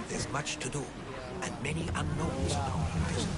There's much to do, and many unknowns on the horizon.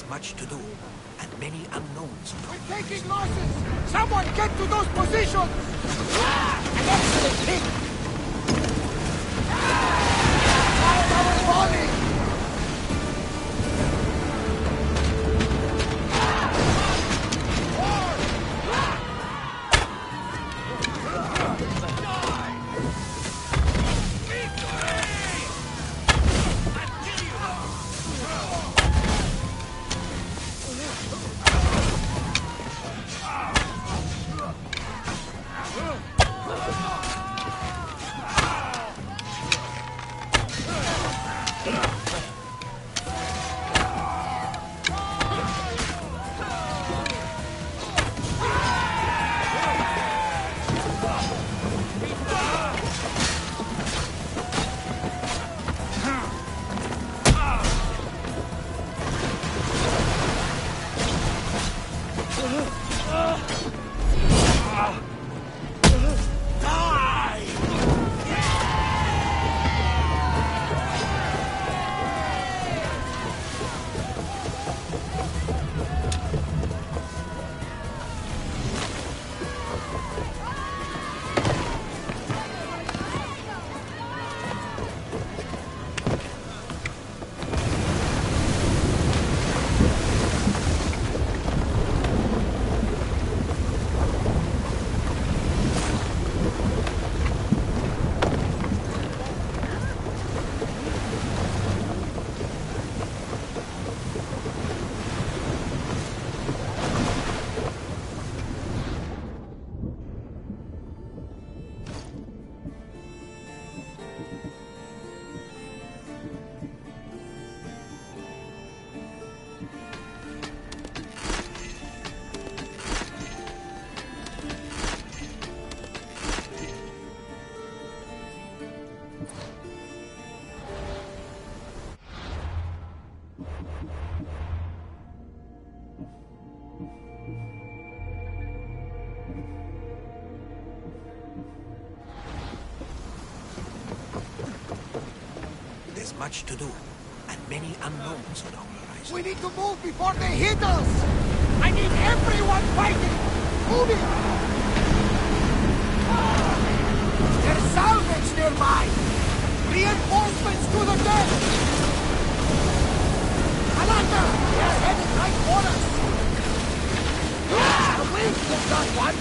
Much to do, and many unknowns. We're taking losses! Someone get to those positions! An excellent hit! Our volley! There's much to do, and many unknowns on our horizon. We need to move before they hit us! I need everyone fighting! Moving! There's salvage nearby! Reinforcements to the deck! Alanda! They're headed right for us! The wind has got one!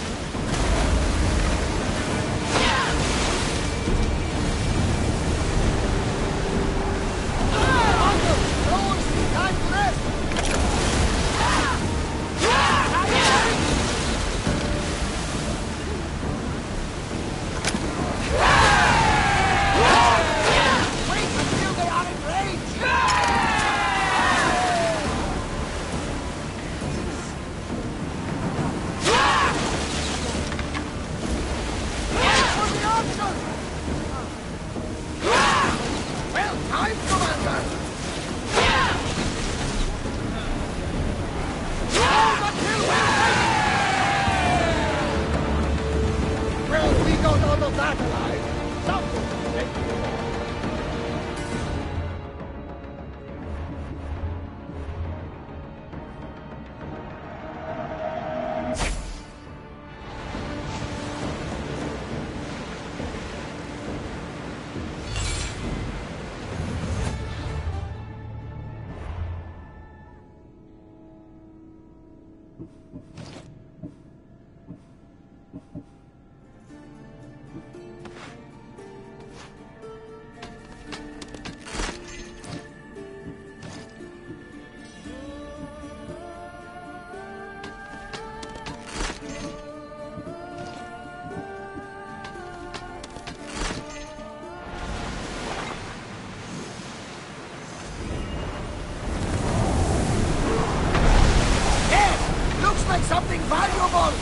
Something valuable!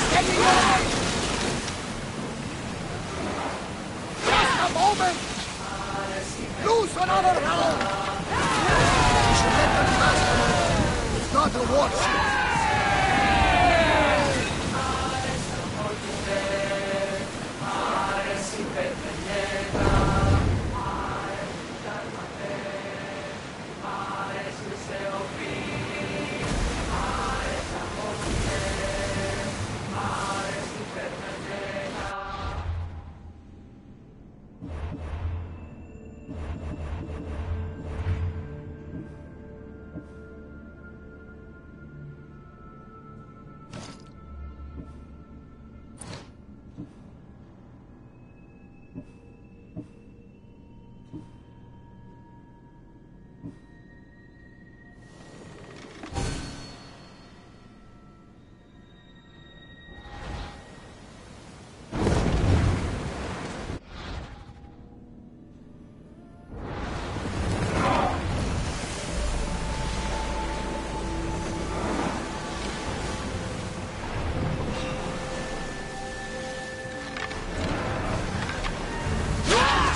Steady your aim! Just a moment! Loose another round! We should let them pass. It's not a warship.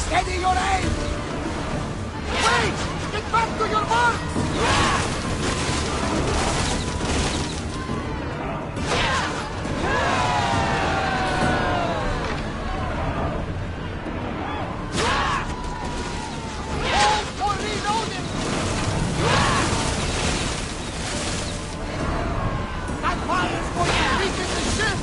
Steady your aim! Wait! Get back to your marks! Hold for reloading! That fire is going to weaken the ship!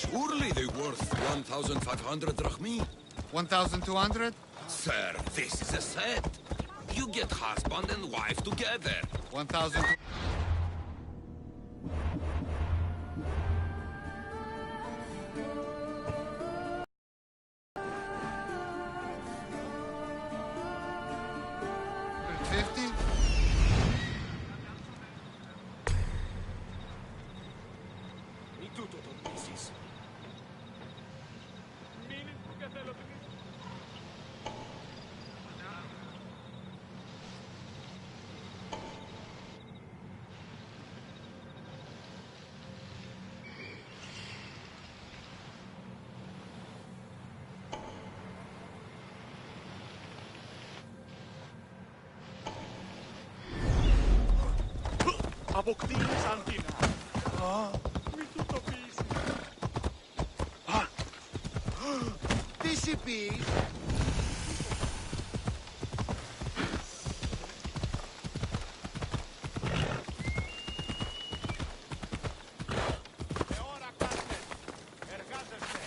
Surely they're worth 1,500 drachmi. 1,200? Sir, this is a set. You get husband and wife together. 1,000. $50? Αποκτήνες αντίνα. Μη του το πεις. Τι σου πεις? Ώρα κάτσε. Εργάζεσαι.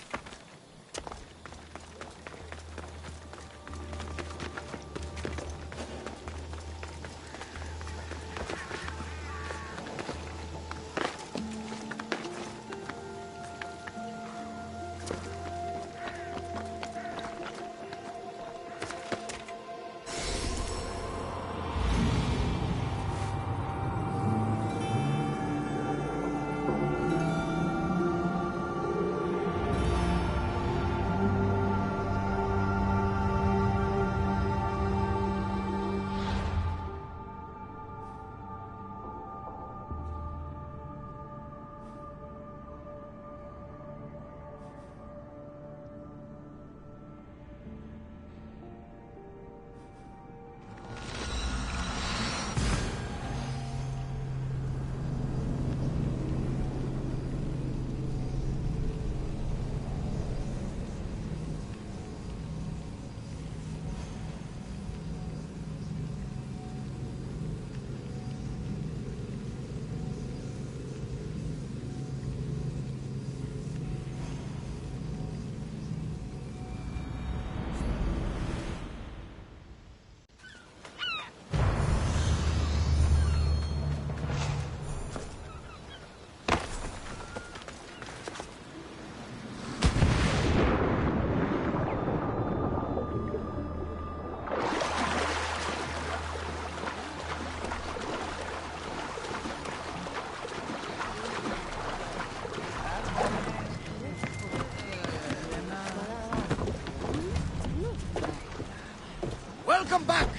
Welcome back!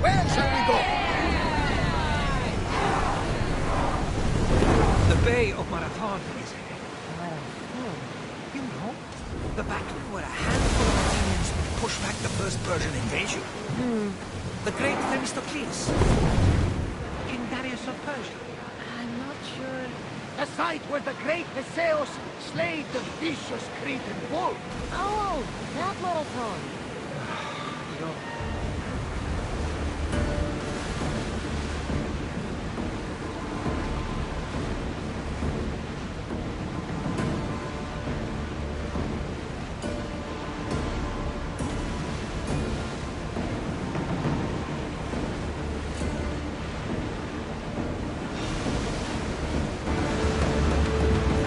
Where shall we go? The Bay of Marathon is ahead. You know, the battle where a handful of Athenians pushed back the first Persian invasion. The great Themistocles. King Darius of Persia. I'm not sure. The site where the great Theseus slayed the vicious Cretan bull. Oh, that marathon.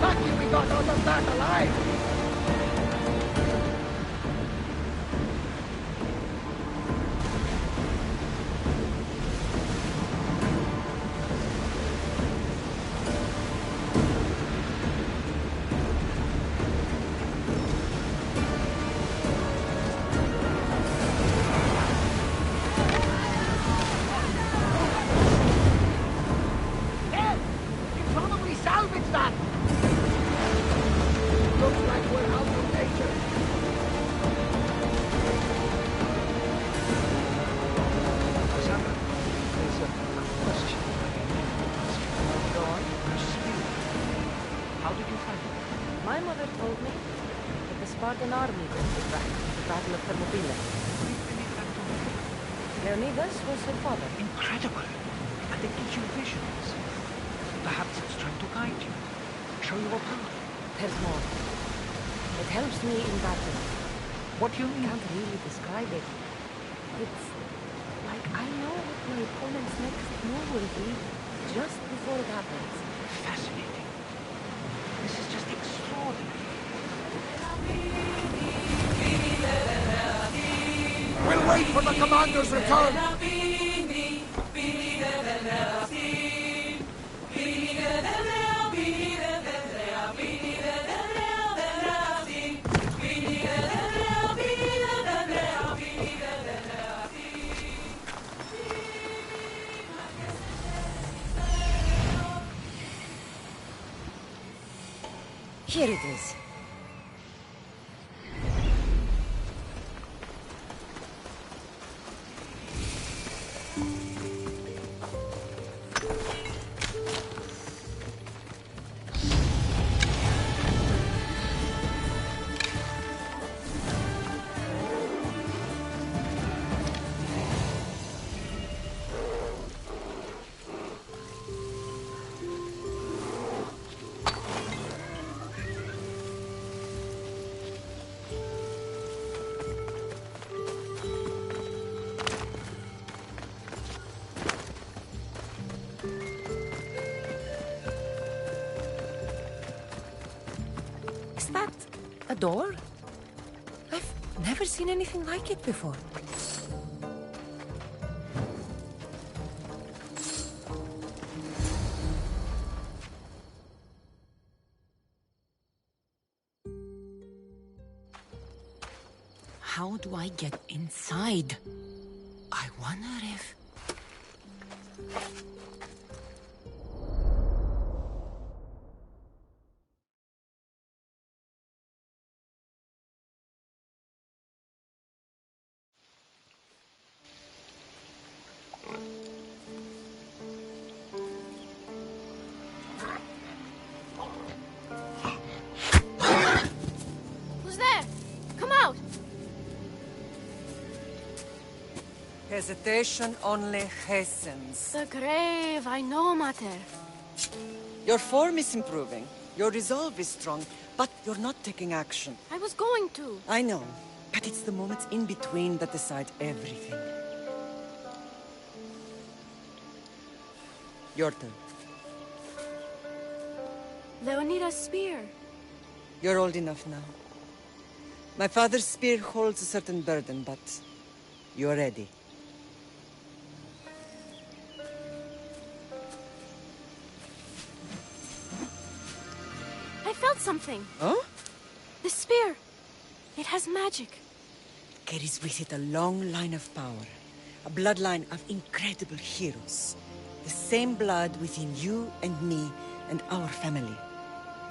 Lucky we got out of that alive. Hey, you probably salvaged that. Looks like we're out of danger. Cassandra, there's a question I need to ask you. Go on. How did you find it? My mother told me that the Spartan army went to back to the Battle of Thermopylae. Leonidas was her father. Incredible. And it gives you visions. Perhaps guide you, show you a path. There's more. It helps me in battle. What do you I mean? can't really describe it. It's like I know what my opponent's next move will be just before it happens. Fascinating. This is just extraordinary. We'll wait for the commander's return. Here it is. Is that a door? I've never seen anything like it before. How do I get inside? I wonder if... Who's there? Come out! Hesitation only hastens. The grave, I know, Mater. Your form is improving. Your resolve is strong, but you're not taking action. I was going to. I know, but it's the moments in between that decide everything. Your turn. Leonida's spear. You're old enough now. My father's spear holds a certain burden, but you're ready. I felt something. Oh? The spear. It has magic. Carries with it a long line of power. A bloodline of incredible heroes. The same blood within you and me and our family.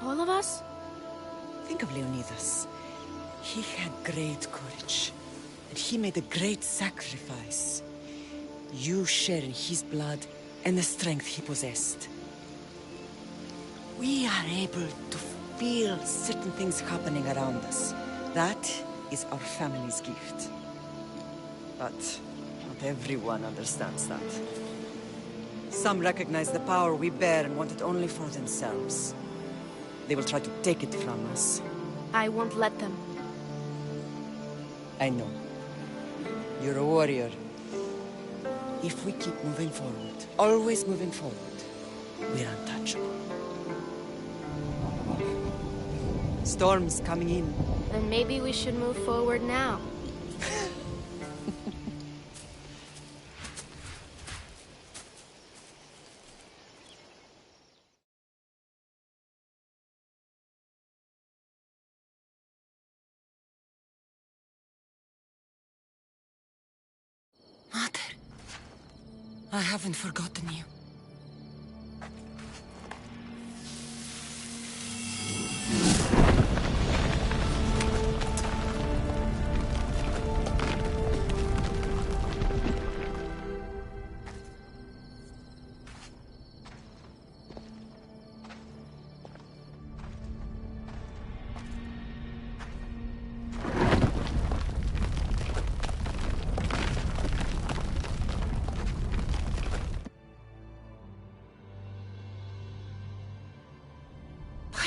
All of us? Think of Leonidas. He had great courage. And he made a great sacrifice. You share in his blood and the strength he possessed. We are able to feel certain things happening around us. That is our family's gift. But not everyone understands that. Some recognize the power we bear and want it only for themselves. They will try to take it from us. I won't let them. I know. You're a warrior. If we keep moving forward, always moving forward, we're untouchable. Storm's coming in. Then maybe we should move forward now. Mother, I haven't forgotten you.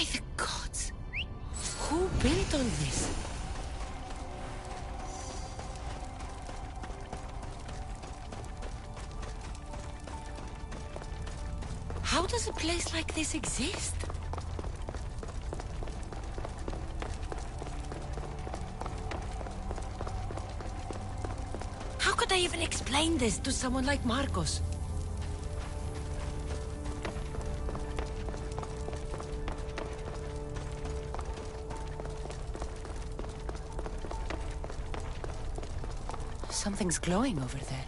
By the gods! Who built all this? How does a place like this exist? How could I even explain this to someone like Marcos? Something's glowing over there.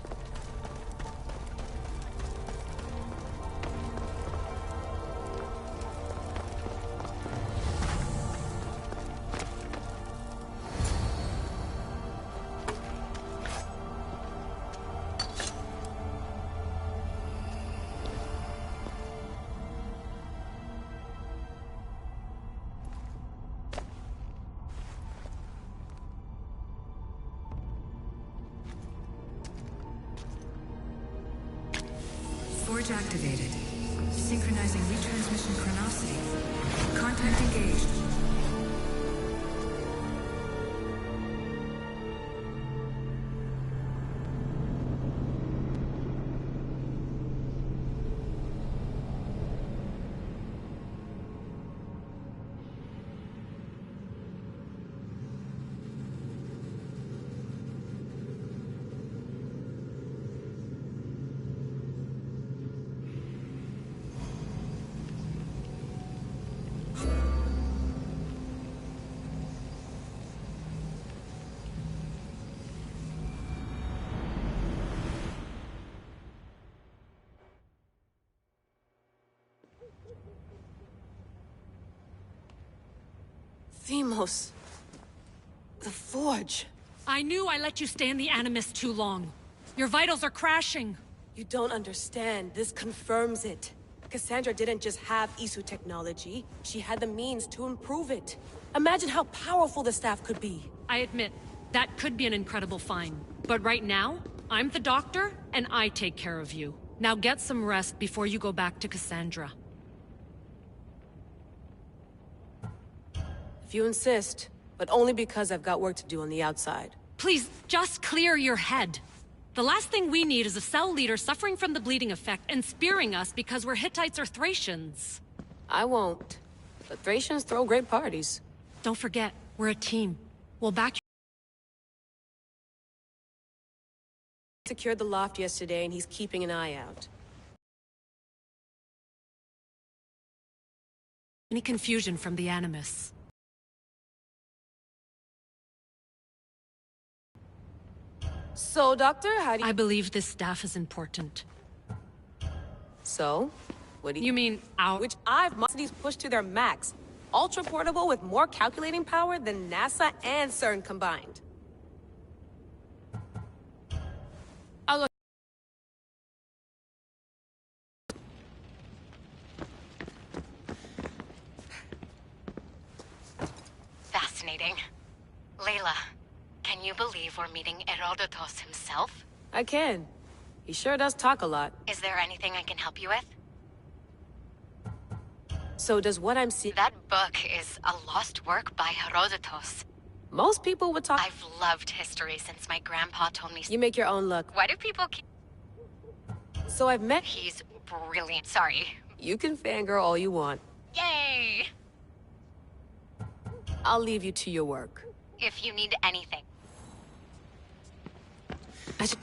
Forge activated. Synchronizing retransmission chronicity. Contact engaged. Themos. The Forge. I knew I let you stay in the Animus too long. Your vitals are crashing. You don't understand. This confirms it. Cassandra didn't just have Isu technology. She had the means to improve it. Imagine how powerful the staff could be. I admit, that could be an incredible find. But right now, I'm the doctor, and I take care of you. Now get some rest before you go back to Cassandra. If you insist, but only because I've got work to do on the outside. Please, just clear your head. The last thing we need is a cell leader suffering from the bleeding effect and spearing us because we're Hittites or Thracians. I won't. But Thracians throw great parties. Don't forget, we're a team. We'll back you. Secured the loft yesterday and he's keeping an eye out. Any confusion from the Animus. So, Doctor, how do you... I believe this staff is important. So? What do You mean our... Which I've monstrosities pushed to their max. Ultra-portable with more calculating power than NASA and CERN combined. Oh, look. Fascinating. Layla, can you believe we're meeting Herodotus himself? I can. He sure does talk a lot. Is there anything I can help you with? So does what I'm seeing... That book is a lost work by Herodotus. Most people would talk... I've loved history since my grandpa told me... You make your own luck. Why do people keep... So I've met... He's brilliant. Sorry. You can fangirl all you want. Yay! I'll leave you to your work. If you need anything. I should...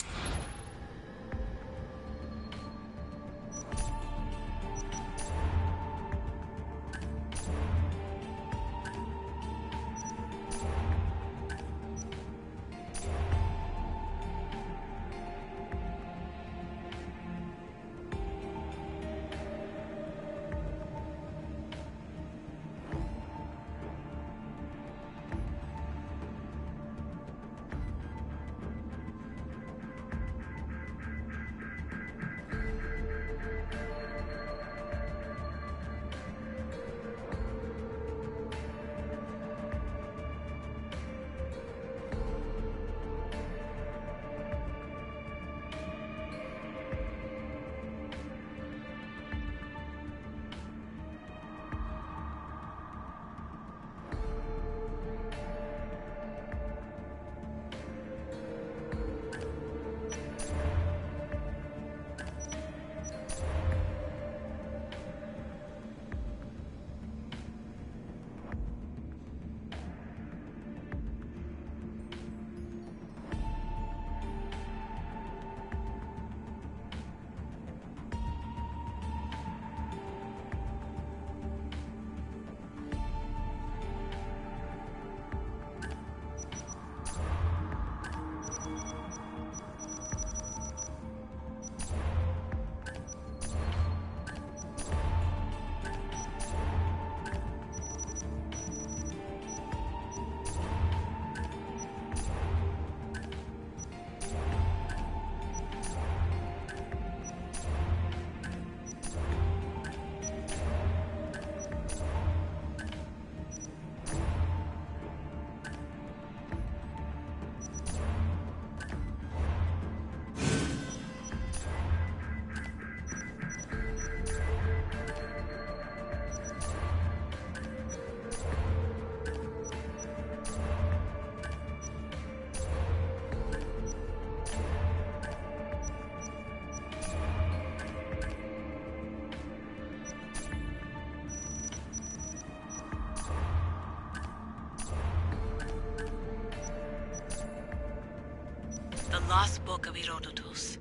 lost book of Herodotus.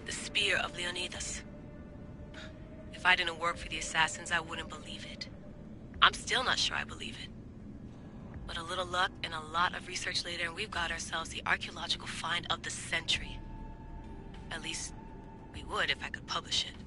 The spear of Leonidas. If I didn't work for the assassins, I wouldn't believe it. I'm still not sure I believe it. But a little luck and a lot of research later, and we've got ourselves the archaeological find of the century. At least, we would if I could publish it.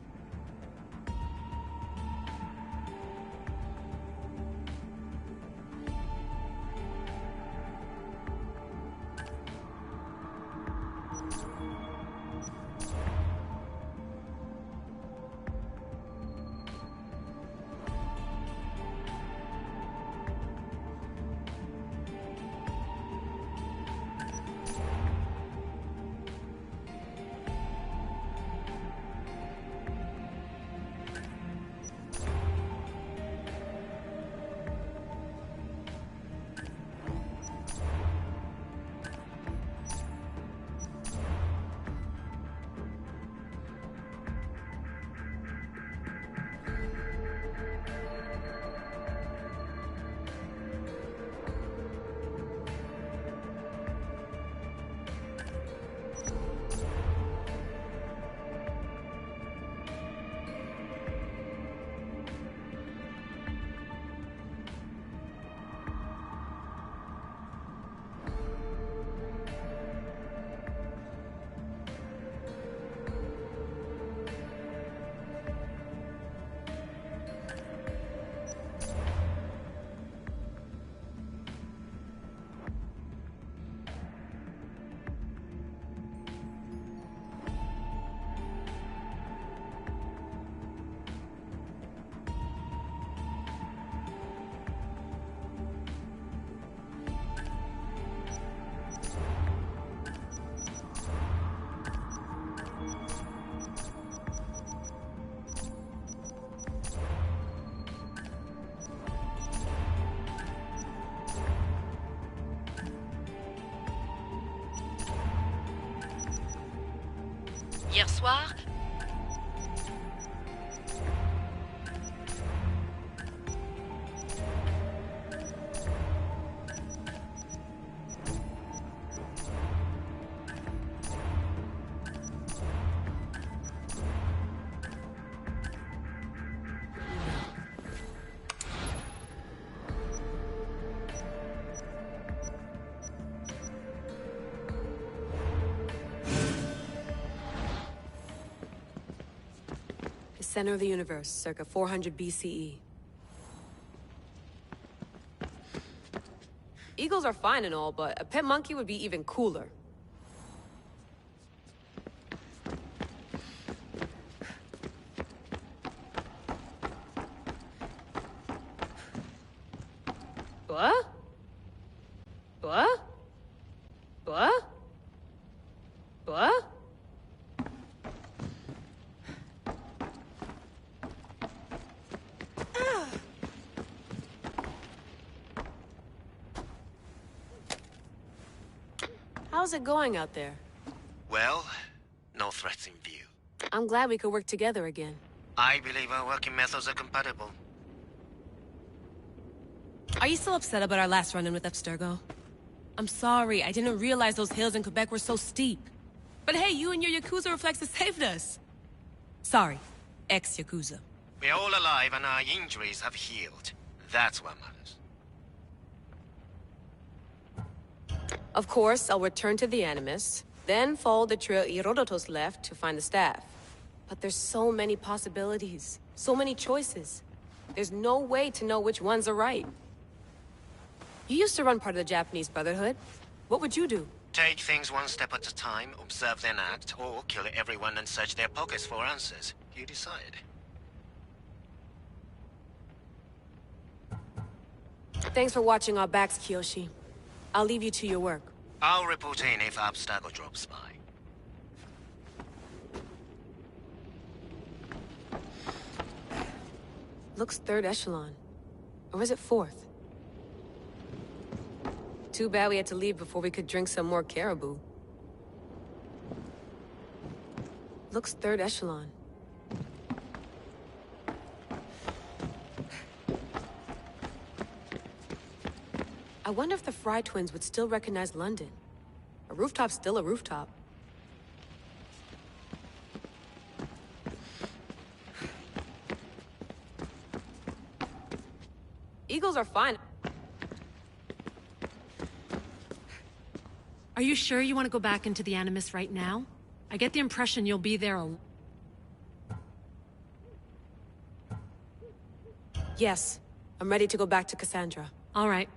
Hier soir, center of the universe, circa 400 BCE. Eagles are fine and all, but a pet monkey would be even cooler. What? What? What? What? How's it going out there? Well, no threats in view. I'm glad we could work together again. I believe our working methods are compatible. Are you still upset about our last run-in with Abstergo? I'm sorry, I didn't realize those hills in Quebec were so steep. But hey, you and your Yakuza reflexes saved us. Sorry, ex-Yakuza. We're all alive and our injuries have healed. That's what matters. Of course, I'll return to the Animus, then follow the trail Herodotus left to find the staff. But there's so many possibilities, so many choices. There's no way to know which ones are right. You used to run part of the Japanese Brotherhood. What would you do? Take things one step at a time, observe then act, or kill everyone and search their pockets for answers. You decide. Thanks for watching our backs, Kiyoshi. I'll leave you to your work. I'll report in if Abstergo drops by. Looks third echelon. Or is it fourth? Too bad we had to leave before we could drink some more caribou. Looks third echelon. I wonder if the Fry twins would still recognize London. A rooftop's still a rooftop. Eagles are fine. Are you sure you want to go back into the Animus right now? I get the impression you'll be there a... Yes. I'm ready to go back to Cassandra. All right.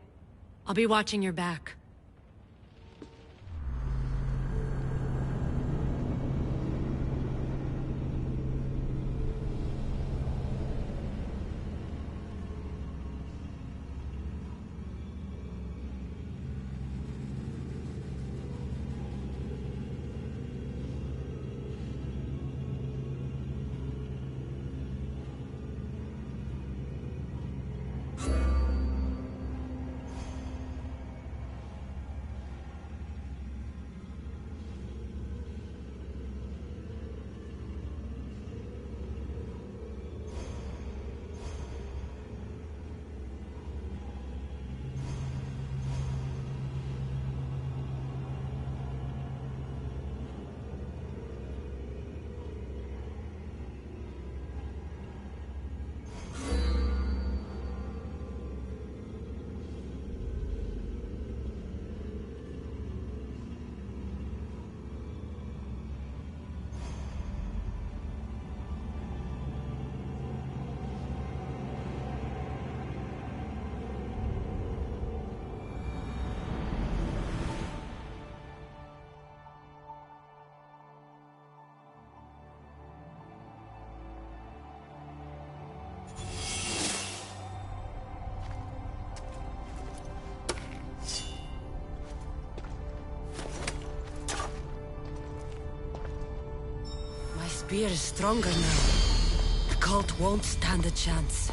I'll be watching your back. Spear is stronger now. The cult won't stand a chance.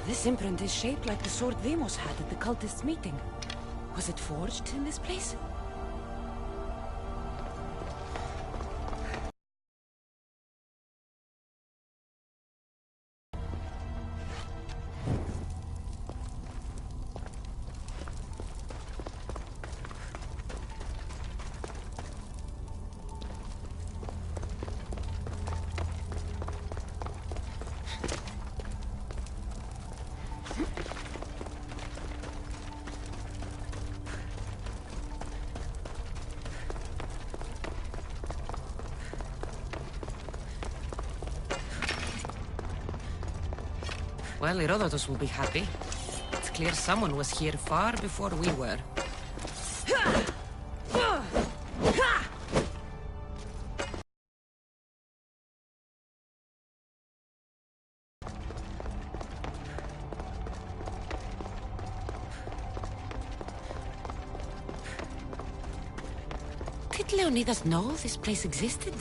This imprint is shaped like the sword Demos had at the cultists' meeting. Was it forged in this place? Well, Herodotus will be happy. It's clear someone was here far before we were. Did Leonidas know this place existed?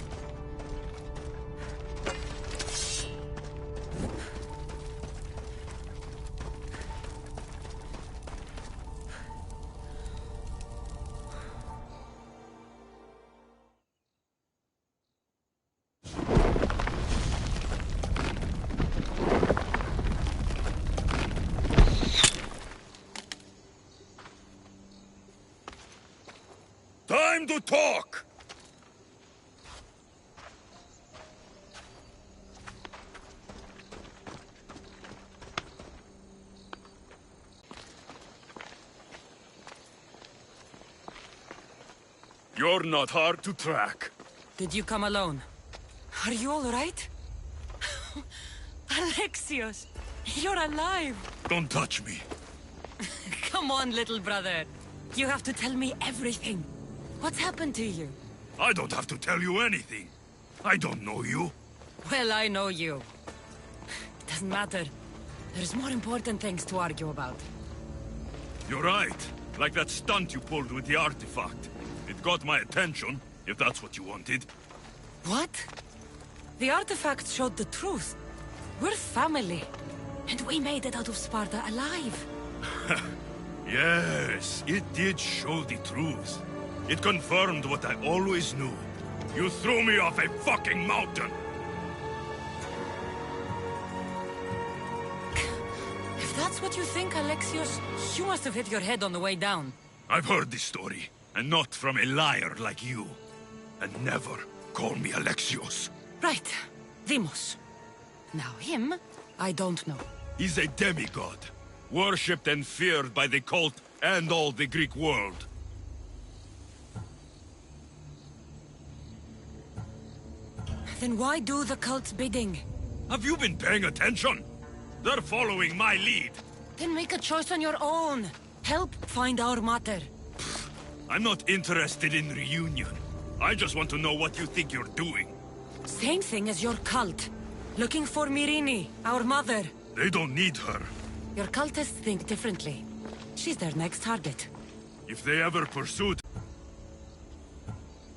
Time to talk! You're not hard to track. Did you come alone? Are you all right? Alexios, you're alive! Don't touch me. Come on, little brother. You have to tell me everything. What's happened to you? I don't have to tell you anything. I don't know you. Well, I know you. It doesn't matter. There's more important things to argue about. You're right. Like that stunt you pulled with the artifact. It got my attention, if that's what you wanted. What? The artifact showed the truth. We're family. And we made it out of Sparta alive. Yes, it did show the truth. It confirmed what I always knew. You threw me off a fucking mountain! If that's what you think, Alexios, you must have hit your head on the way down. I've heard this story, and not from a liar like you. And never call me Alexios. Right. Demos. Now him, I don't know. He's a demigod. Worshipped and feared by the cult and all the Greek world. Then why do the cult's bidding? Have you been paying attention? They're following my lead. Then make a choice on your own. Help find our mater. I'm not interested in reunion. I just want to know what you think you're doing. Same thing as your cult. Looking for Myrrine, our mother. They don't need her. Your cultists think differently. She's their next target. If they ever pursued...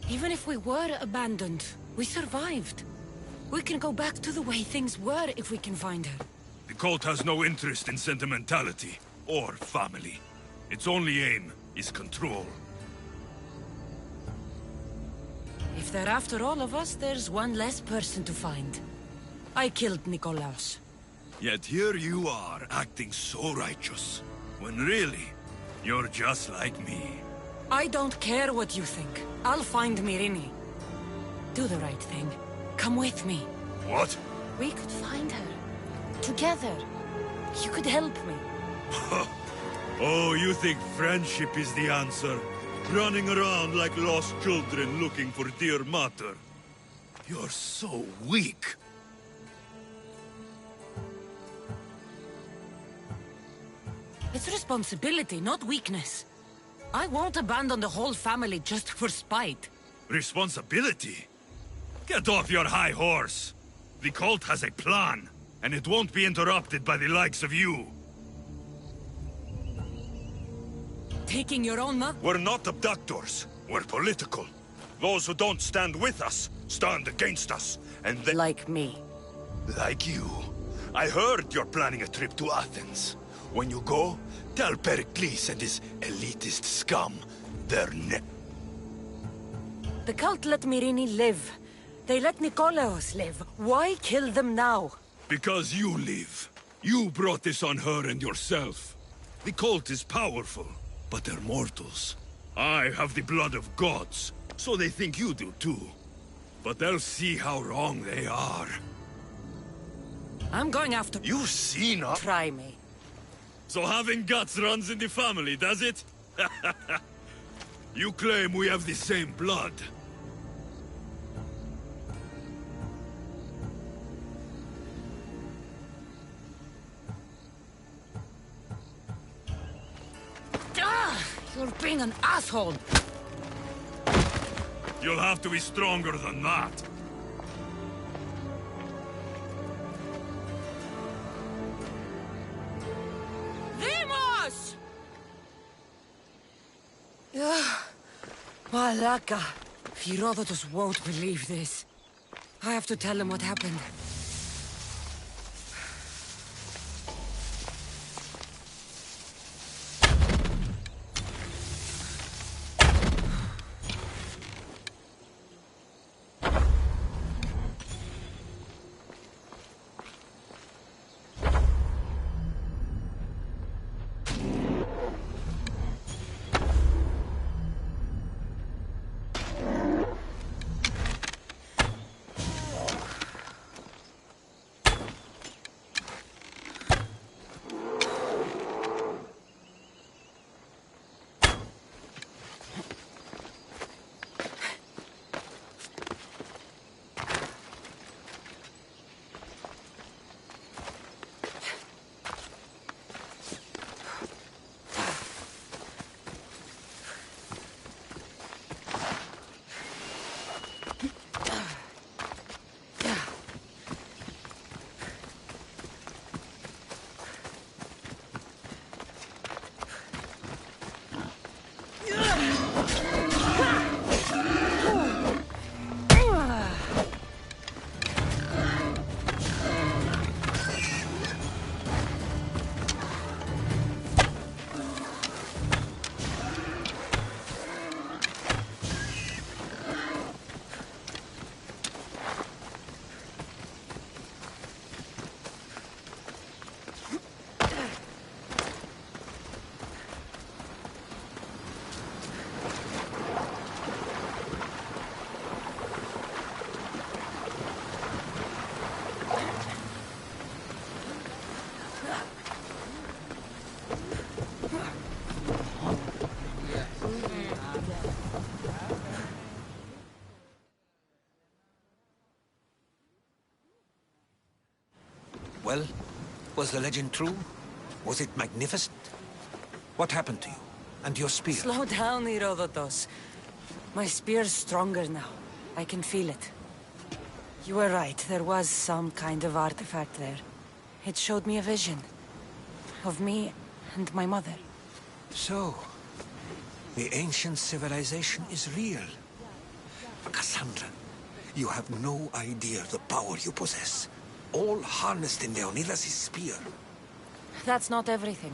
Even if we were abandoned, we survived. We can go back to the way things were if we can find her. The cult has no interest in sentimentality or family. Its only aim is control. If they're after all of us, there's one less person to find. I killed Nikolaos. Yet here you are, acting so righteous. When really, you're just like me. I don't care what you think. I'll find Myrrine. Do the right thing. Come with me. What? We could find her. Together. You could help me. Oh, you think friendship is the answer? Running around like lost children looking for dear mater. You're so weak. It's responsibility, not weakness. I won't abandon the whole family just for spite. Responsibility? Get off your high horse. The cult has a plan, and it won't be interrupted by the likes of you. Taking your own We're not abductors. We're political. Those who don't stand with us, stand against us. And they... Like me. Like you. I heard you're planning a trip to Athens. When you go, tell Pericles and his elitist scum they're The cult let Myrrine live. They let Nikolaos live. Why kill them now? Because you live. You brought this on her and yourself. The cult is powerful, but they're mortals. I have the blood of gods, so they think you do too. But they'll see how wrong they are. I'm going after... You see now? Try me. So having guts runs in the family, does it? You claim we have the same blood. You're being an asshole! You'll have to be stronger than that. Demos! Malaka. Herodotus won't believe this. I have to tell him what happened. Well, was the legend true? Was it magnificent? What happened to you? And your spear? Slow down, Herodotus. My spear's stronger now. I can feel it. You were right, there was some kind of artifact there. It showed me a vision. Of me and my mother. So, the ancient civilization is real. Cassandra, you have no idea the power you possess. All harnessed in Leonidas' spear. That's not everything.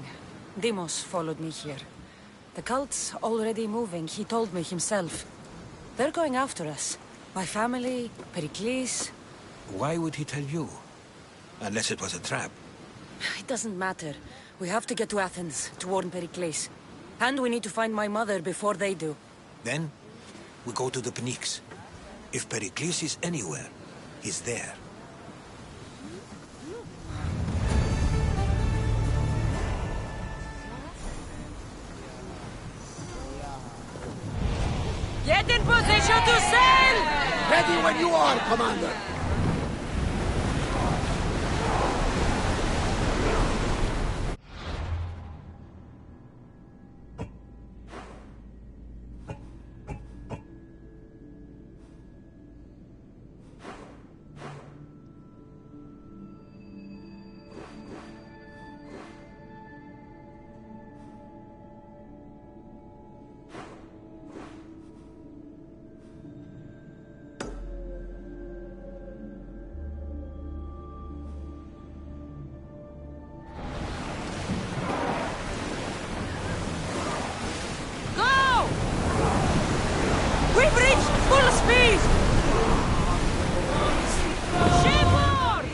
Deimos followed me here. The cult's already moving, he told me himself. They're going after us. My family, Pericles. Why would he tell you? Unless it was a trap. It doesn't matter. We have to get to Athens, to warn Pericles. And we need to find my mother before they do. Then, we go to the Pnyx. If Pericles is anywhere, he's there. Get in position to sail! Ready when you are, Commander. We've reached full speed! Shipboard!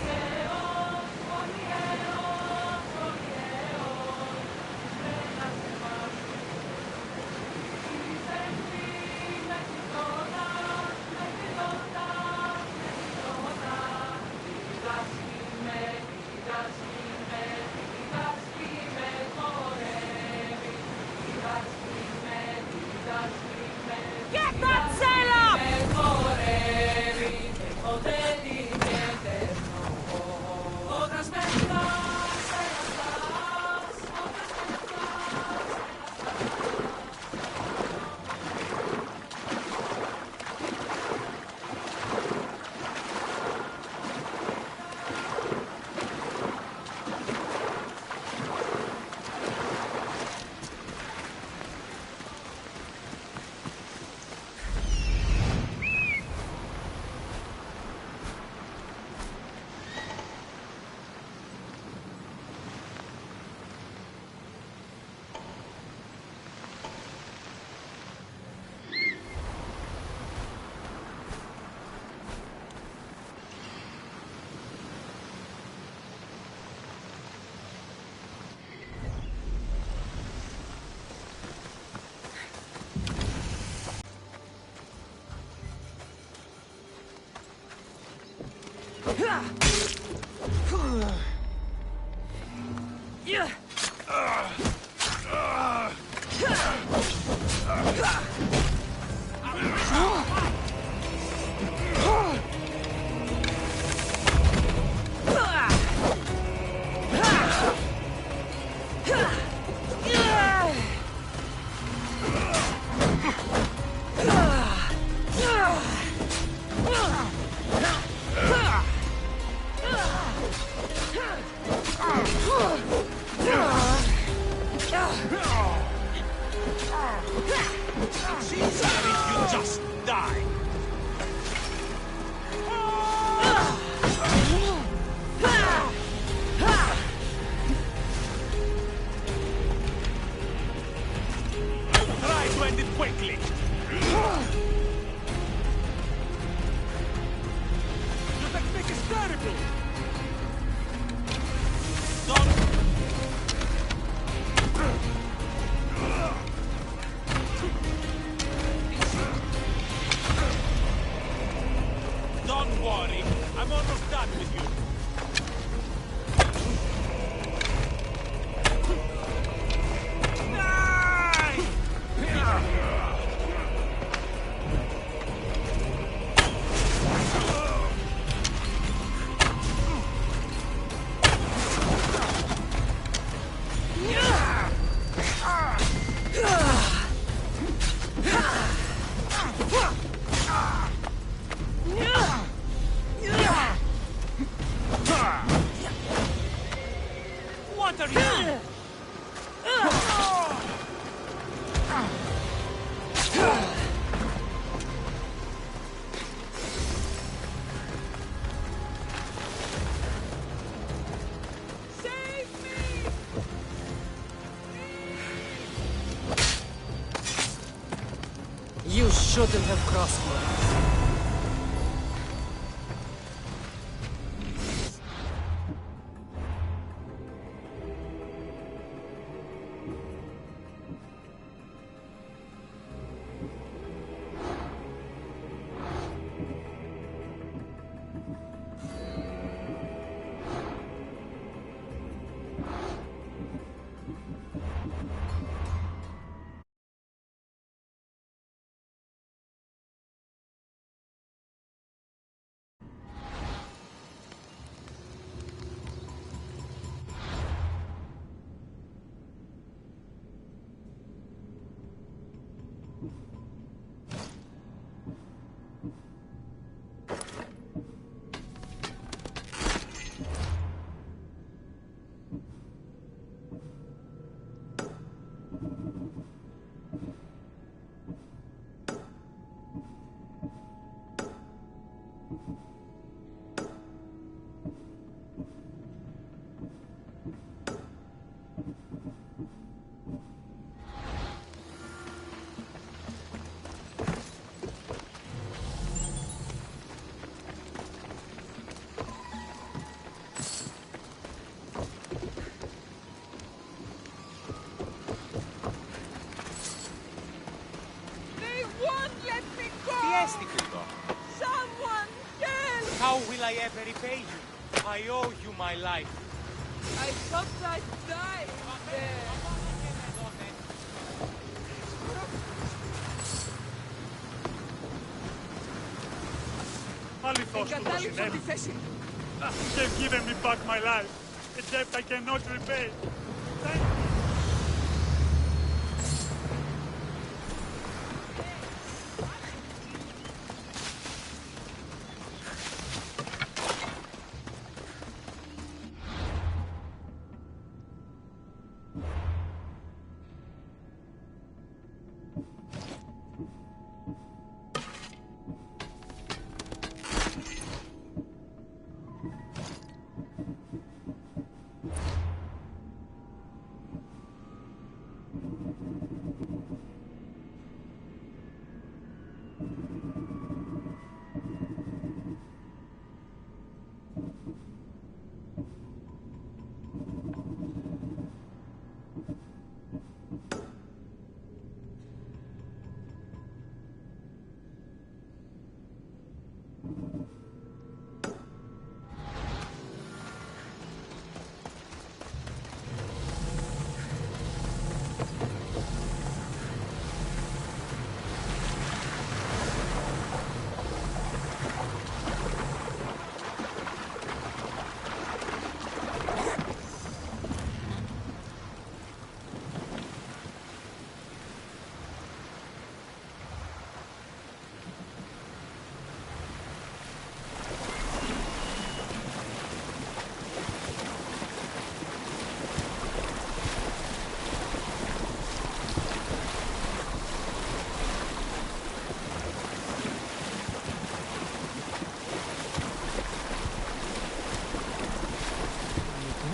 Get that sail up! It's easier if you just die. Try to end it quickly. Your technique is terrible. Don't. after you! You shouldn't have crossed me. Someone help! How will I ever repay you? I owe you my life. I thought I'd die there. Εγκατάλειψα τη θέση. They've given me back my life. A debt I cannot repay. Thank you.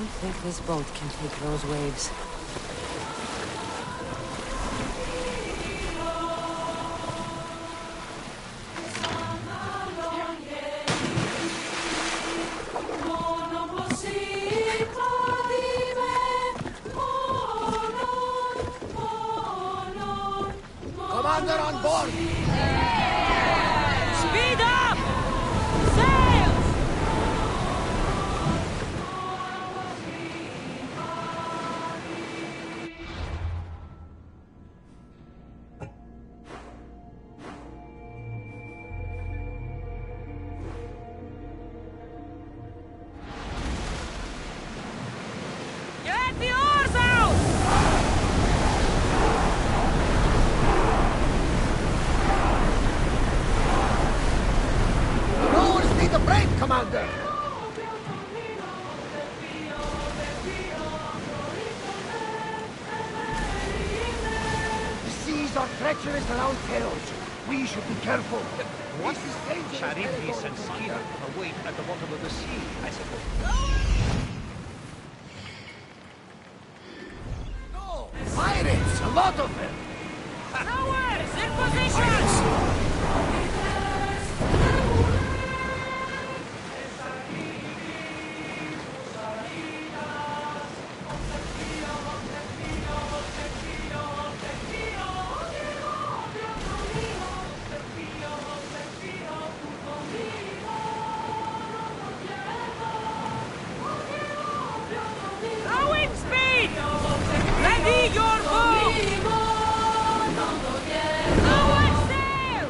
I think this boat can take those waves. Commander on board! Speed up! Sails! treacherous around Tails. We should be careful. What? This is dangerous Charybdis and territory. Skira await at the bottom of the sea, I suppose. No! Pirates! A lot of them! Towers! In position! Rowing speed! Ready your bow! Lower sail!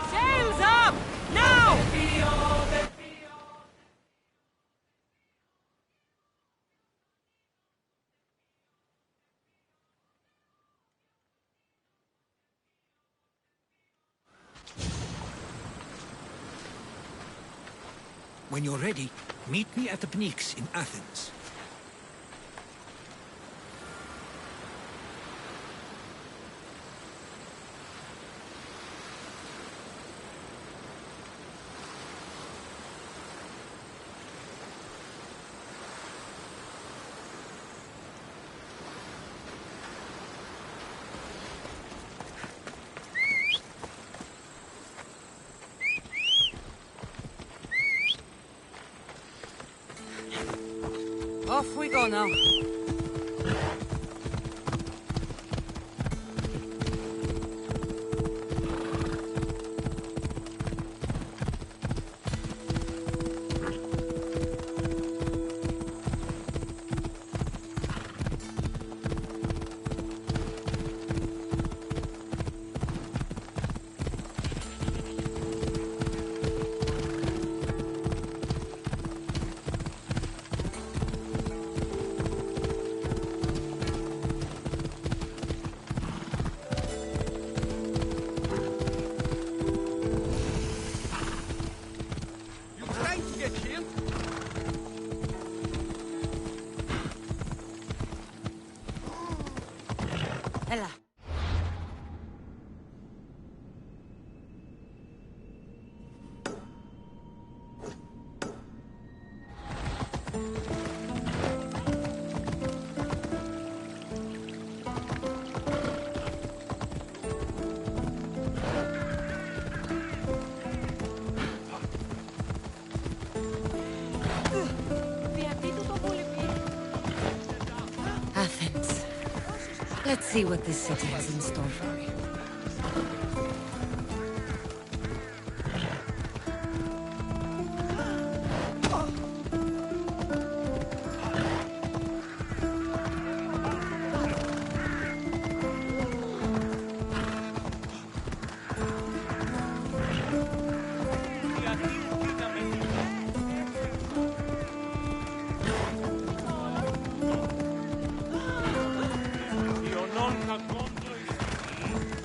Sails up! Now! When you're ready, meet me at the Pnyx in Athens. Off we go now. Ella. Athens. Let's see what this city has in store for me. Io non racconto i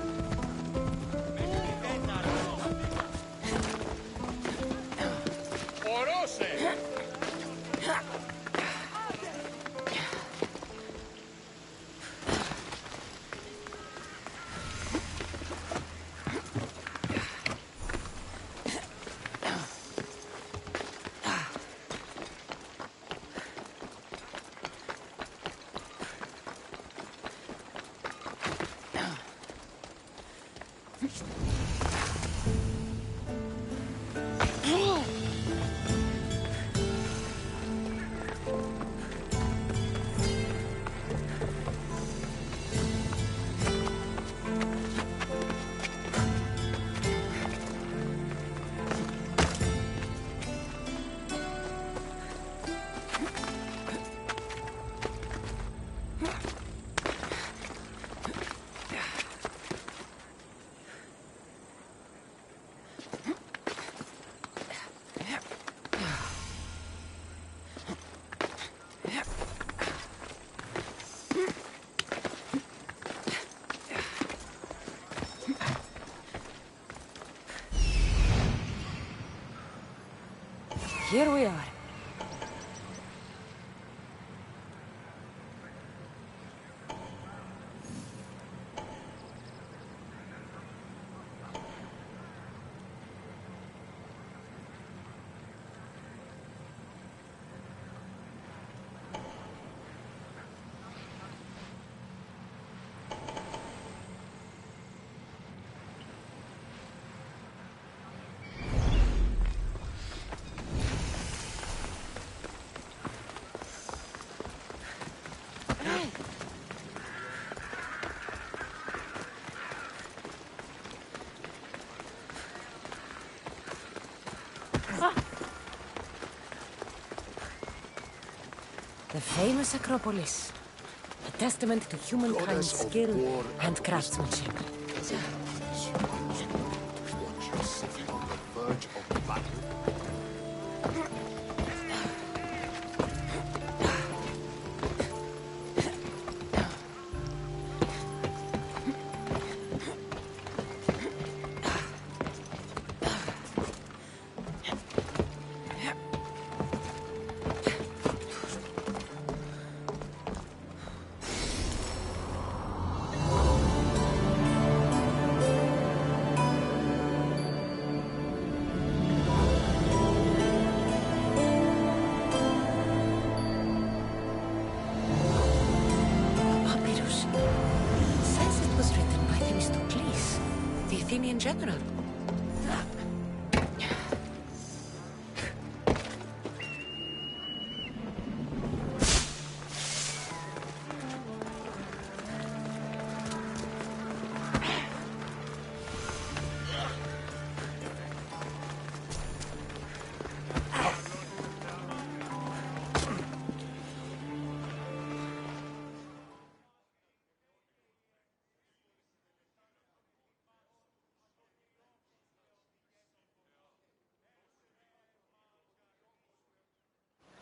here we are. The famous Acropolis. A testament to humankind's skill and craftsmanship. You watch your city on the verge of battle. In general.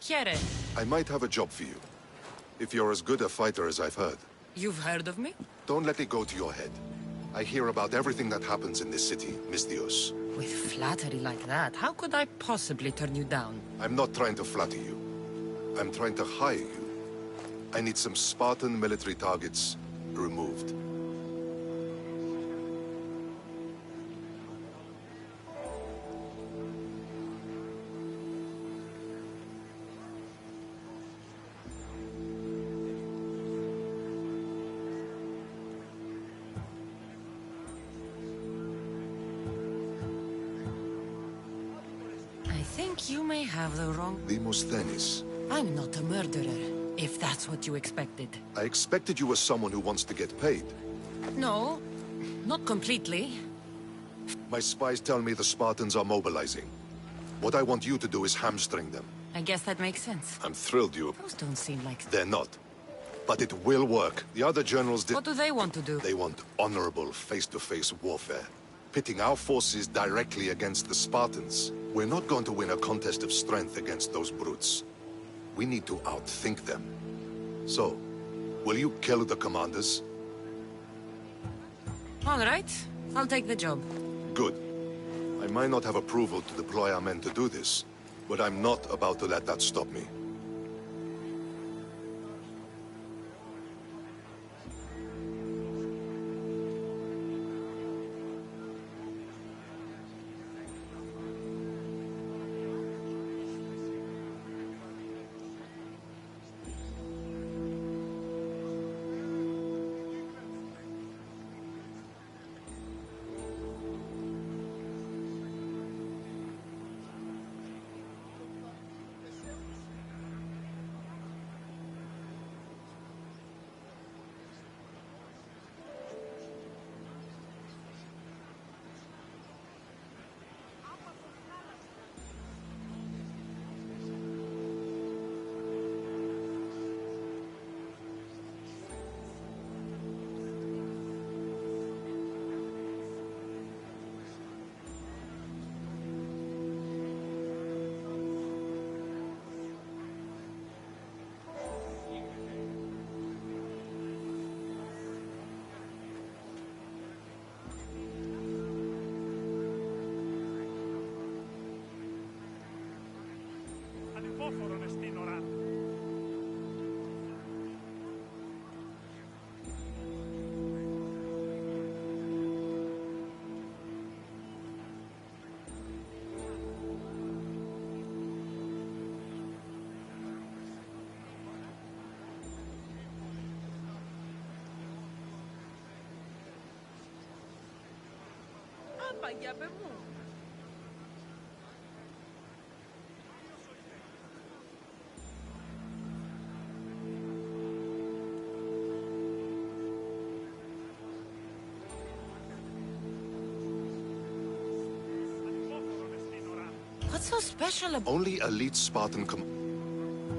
Chiere. I might have a job for you. If you're as good a fighter as I've heard. You've heard of me? Don't let it go to your head. I hear about everything that happens in this city, Misthios. With flattery like that, how could I possibly turn you down? I'm not trying to flatter you. I'm trying to hire you. I need some Spartan military targets removed. I think you may have the wrong... Demosthenes. I'm not a murderer, if that's what you expected. I expected you were someone who wants to get paid. No, not completely. My spies tell me the Spartans are mobilizing. What I want you to do is hamstring them. I guess that makes sense. I'm thrilled you... Those don't seem like... They're not. But it will work. The other generals did... What do they want to do? They want honorable face-to-face warfare. Pitting our forces directly against the Spartans. We're not going to win a contest of strength against those brutes. We need to outthink them. So, will you kill the commanders? All right. I'll take the job. Good. I might not have approval to deploy our men to do this, but I'm not about to let that stop me. What's so special about... Only elite Spartan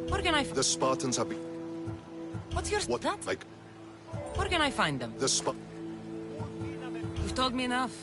Where can I... The Spartans have... What's your... What? That? Like... Where can I find them? The You've told me enough.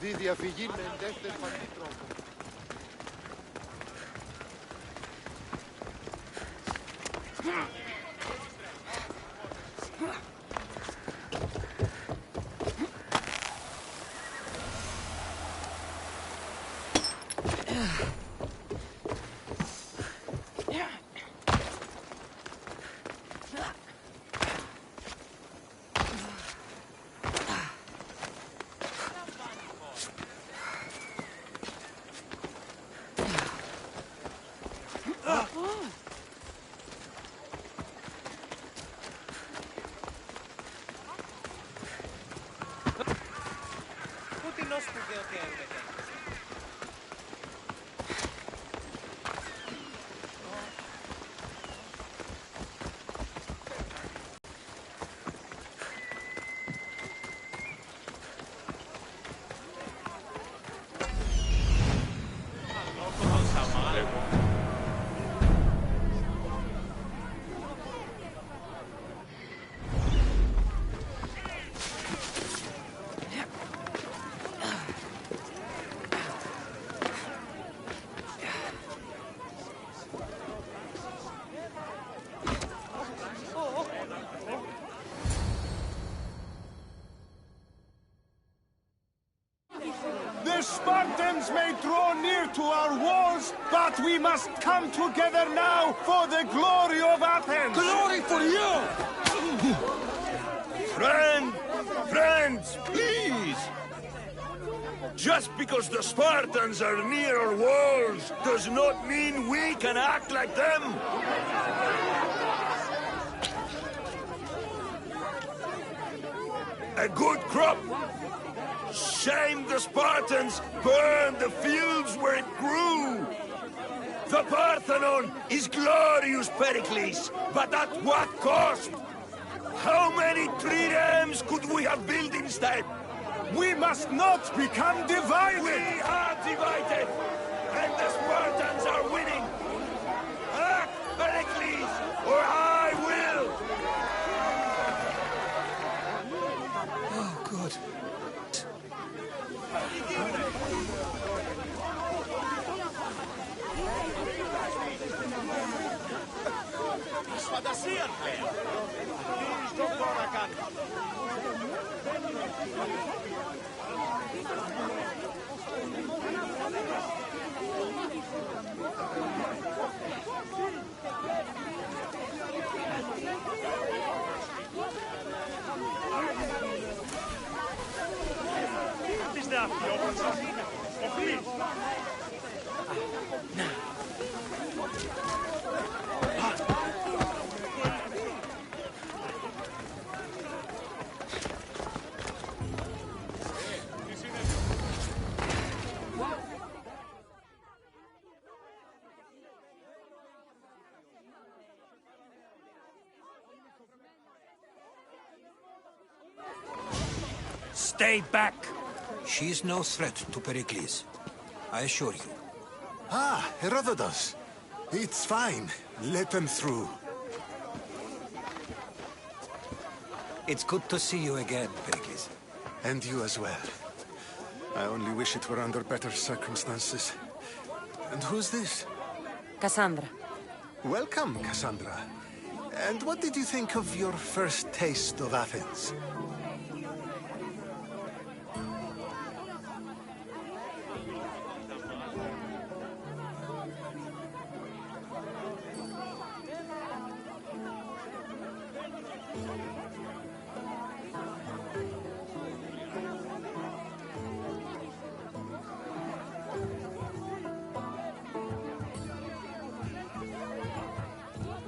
Δι' διαφυγή με δεύτερη φανή τρόπο. The Spartans may draw near to our walls, but we must come together now for the glory of Athens! Glory for you! Friends, please! Just because the Spartans are near our walls does not mean we can act like them! A good crop! Shame the Spartans burned the fields where it grew! The Parthenon is glorious, Pericles, but at what cost? How many triremes could we have built instead? We must not become divided! We are divided, and the Spartans are winning! Act, Pericles, or I will! Oh, good. Της φαντασίας πλέον! Τι στον τώρα κάνει! Είστε αυτοί όπως σας είναι. Ο Κλής. Stay back! She is no threat to Pericles. I assure you. Ah, Herodotus. It's fine. Let them through. It's good to see you again, Pericles. And you as well. I only wish it were under better circumstances. And who's this? Cassandra. Welcome, Cassandra. And what did you think of your first taste of Athens?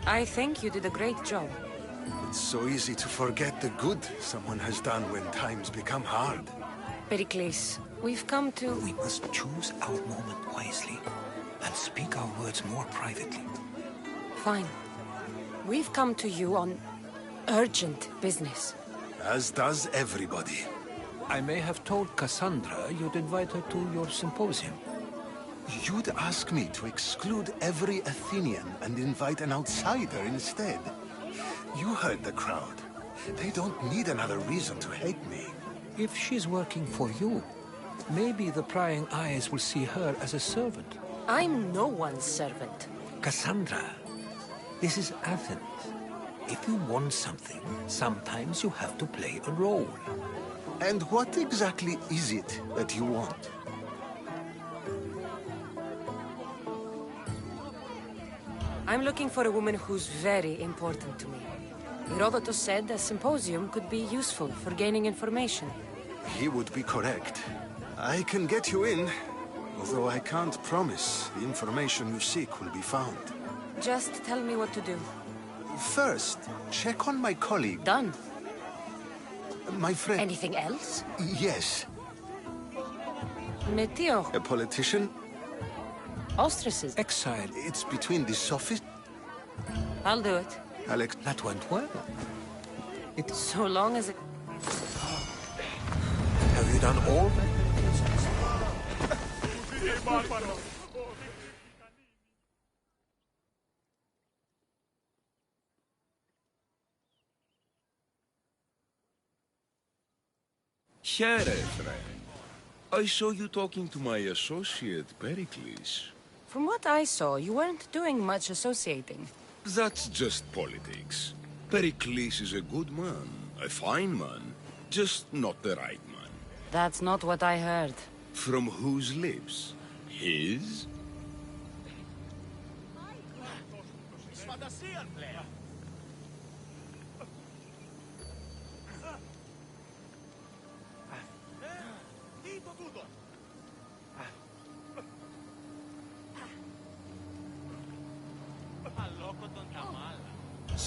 I think you did a great job. It's so easy to forget the good someone has done when times become hard. Pericles, we've come to... We must choose our moment wisely and speak our words more privately. Fine. We've come to you on urgent business. As does everybody. I may have told Cassandra you'd invite her to your symposium. You'd ask me to exclude every Athenian and invite an outsider instead. You heard the crowd. They don't need another reason to hate me. If she's working for you, maybe the prying eyes will see her as a servant. I'm no one's servant. Cassandra, this is Athens. If you want something, sometimes you have to play a role. And what exactly is it that you want? I'm looking for a woman who's very important to me. Herodotus said a symposium could be useful for gaining information. He would be correct. I can get you in, although I can't promise the information you seek will be found. Just tell me what to do. First, check on my colleague. Done. My friend... Anything else? Yes. Meteo. A politician? Ostracism. Exile. It's between the sophist... I'll do it. Alex... That went well. It's so long as it... Have you done all that? Χαίρετε. I saw you talking to my associate, Pericles. From what I saw, you weren't doing much associating. That's just politics. Pericles is a good man, a fine man, just not the right man. That's not what I heard. From whose lips? His?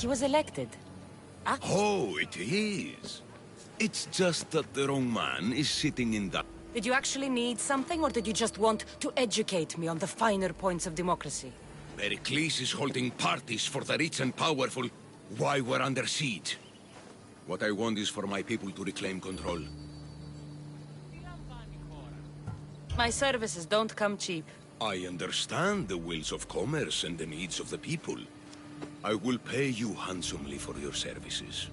He was elected. Oh, it is. It's just that the wrong man is sitting in that... Did you actually need something, or did you just want to educate me on the finer points of democracy? Pericles is holding parties for the rich and powerful while we're under siege. What I want is for my people to reclaim control. My services don't come cheap. I understand the wills of commerce and the needs of the people. I will pay you handsomely for your services.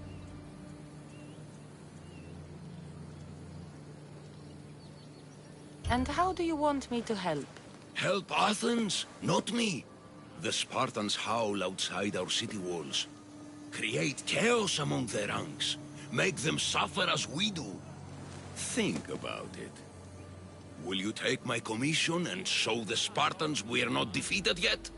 And how do you want me to help? Help Athens, not me. The Spartans howl outside our city walls. Create chaos among their ranks. Make them suffer as we do. Think about it. Will you take my commission and show the Spartans we are not defeated yet?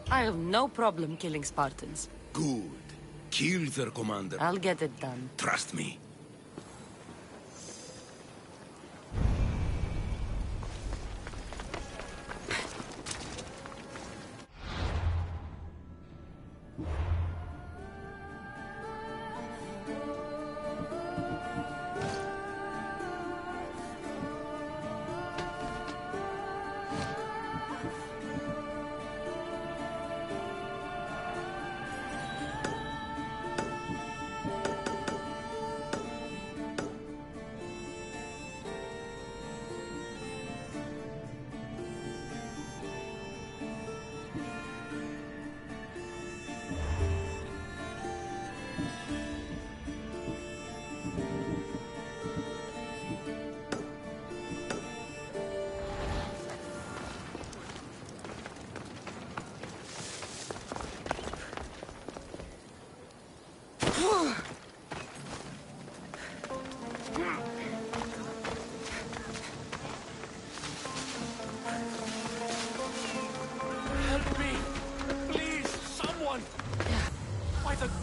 I have no problem killing Spartans. Good. Kill their commander. I'll get it done. Trust me.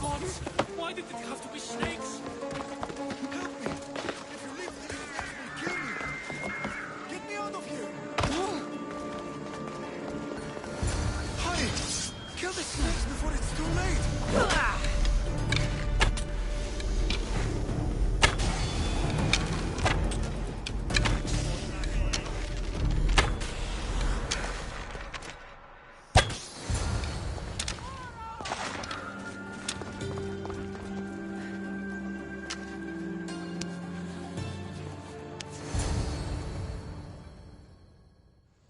gods! Why did it have to be snakes? Help me! If you leave me, you'll kill me! Get me out of here! Hurry! Kill the snakes before it's too late!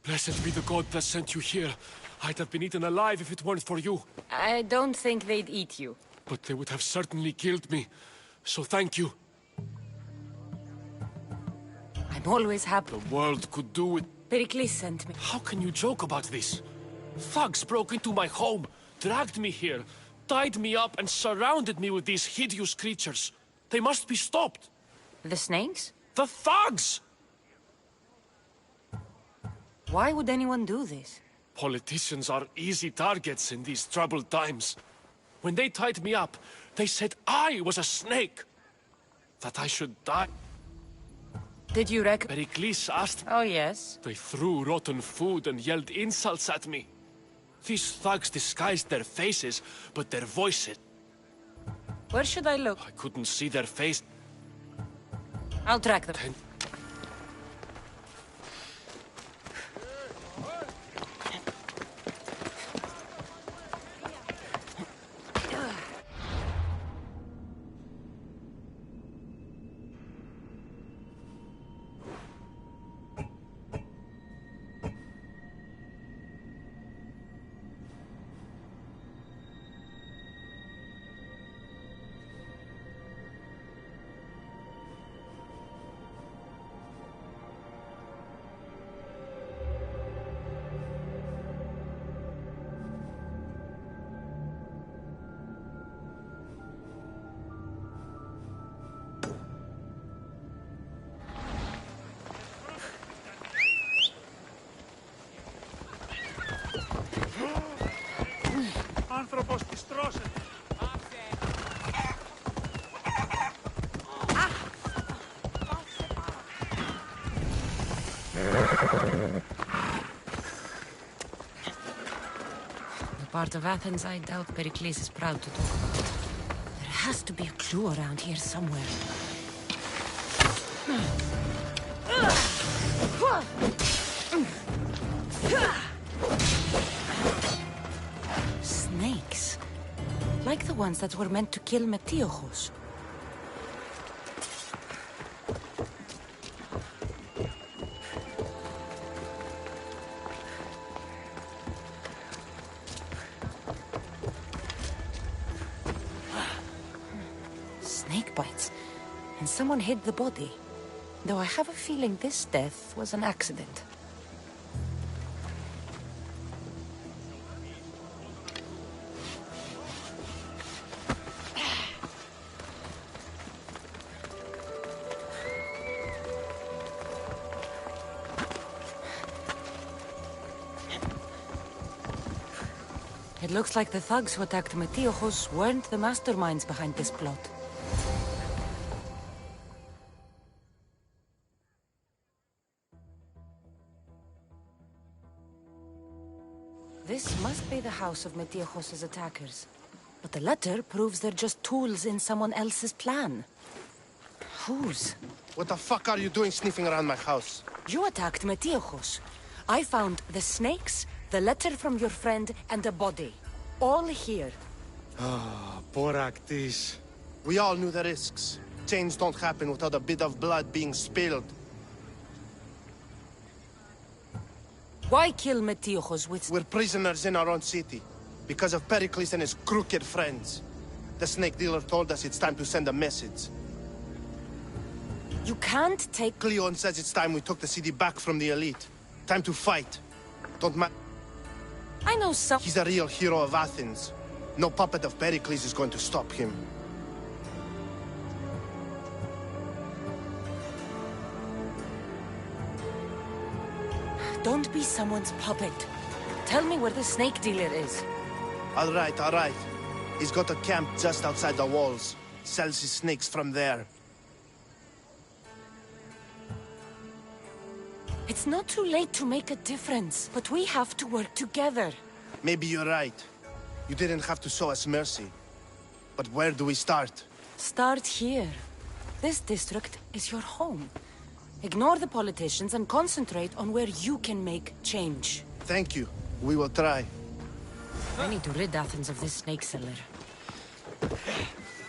Blessed be the god that sent you here. I'd have been eaten alive if it weren't for you. I don't think they'd eat you. But they would have certainly killed me. So thank you. I'm always happy. The world could do with... Pericles sent me. How can you joke about this? Thugs broke into my home, dragged me here, tied me up and surrounded me with these hideous creatures. They must be stopped. The snakes? The thugs! Why would anyone do this? Politicians are easy targets in these troubled times. When they tied me up, they said I was a snake. That I should die. Did you reckon? Pericles asked. Oh, yes. They threw rotten food and yelled insults at me. These thugs disguised their faces, but their voices... Where should I look? I couldn't see their face. I'll track them. Άνθρωπος της τρώσεται. The part of Athens I doubt Pericles is proud to talk about. There has to be a clue around here somewhere. Snakes. Like the ones that were meant to kill Metiochos. Snake bites. And someone hid the body. Though I have a feeling this death was an accident. It looks like the thugs who attacked Metiochos weren't the masterminds behind this plot. This must be the house of Metiochos' attackers. But the letter proves they're just tools in someone else's plan. Whose? What the fuck are you doing sniffing around my house? You attacked Metiochos. I found the snakes, the letter from your friend, and a body. All here. Ah, poor Actis. We all knew the risks. Change don't happen without a bit of blood being spilled. Why kill Metiochos with... We're prisoners in our own city. Because of Pericles and his crooked friends. The snake dealer told us it's time to send a message. You can't take... Cleon says it's time we took the city back from the elite. Time to fight. Don't ma... I know some... He's a real hero of Athens. No puppet of Pericles is going to stop him. Don't be someone's puppet. Tell me where the snake dealer is. All right, all right. He's got a camp just outside the walls. Sells his snakes from there. It's not too late to make a difference, but we have to work together. Maybe you're right. You didn't have to show us mercy. But where do we start? Start here. This district is your home. Ignore the politicians and concentrate on where you can make change. Thank you. We will try. I need to rid Athens of this snake seller.